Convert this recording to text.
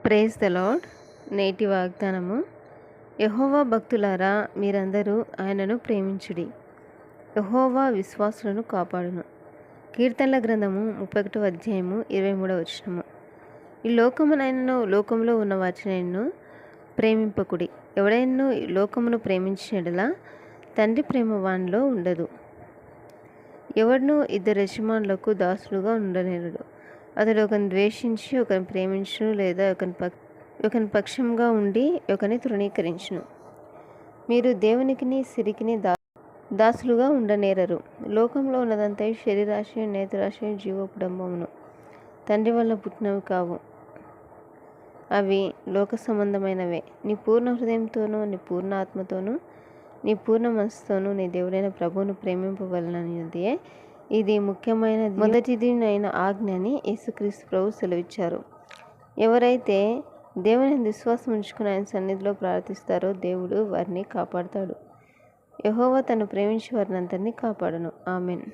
Praise the lord. నేటి వాగ్దానము. యెహోవా భక్తులారా, మీరందరూ ఆయనను ప్రేమించుడి. యెహోవా విశ్వాసులను కాపాడును. కీర్తనల గ్రంథము 31వ అధ్యాయము 23వ వచనము. ఈ లోకమునైనను లోకములో ఉన్న వాటినైనను ప్రేమింపకుడి. ఎవడైనను ఈ లోకమును ప్రేమించినడలా తండ్రి ప్రేమ వానిలో ఉండదు. ఎవడును ఇద్దరు యజమానులకు దాసులుగా ఉండనేరడు. అతడు ఒకరిని ద్వేషించి ఒకరిని ప్రేమించును, లేదా ఒకని పక్షంగా ఉండి ఒకరిని తృణీకరించును. మీరు దేవునికిని సిరికిని దాసులుగా ఉండనేరరు. లోకంలో ఉన్నదంతా శరీరాశయం, నేత్రాశయం, జీవోపడంబమును తండ్రి వల్ల పుట్టినవి కావు. అవి లోక సంబంధమైనవే. నీ పూర్ణ హృదయంతోనూ, నీ పూర్ణ ఆత్మతోనూ, నీ పూర్ణ మనసుతోనూ నీ దేవుడైన ప్రభువును ప్రేమింపవలననిదే ఇది ముఖ్యమైన మొదటిదినైన ఆజ్ఞ అని యేసుక్రీస్తు ప్రభు సెలవిచ్చారు. ఎవరైతే దేవుని విశ్వాసం ఉంచుకుని ఆయన సన్నిధిలో ప్రార్థిస్తారో దేవుడు వారిని కాపాడుతాడు. యెహోవా తను ప్రేమించే వారిని అందరినీ కాపాడును. ఆమెన్.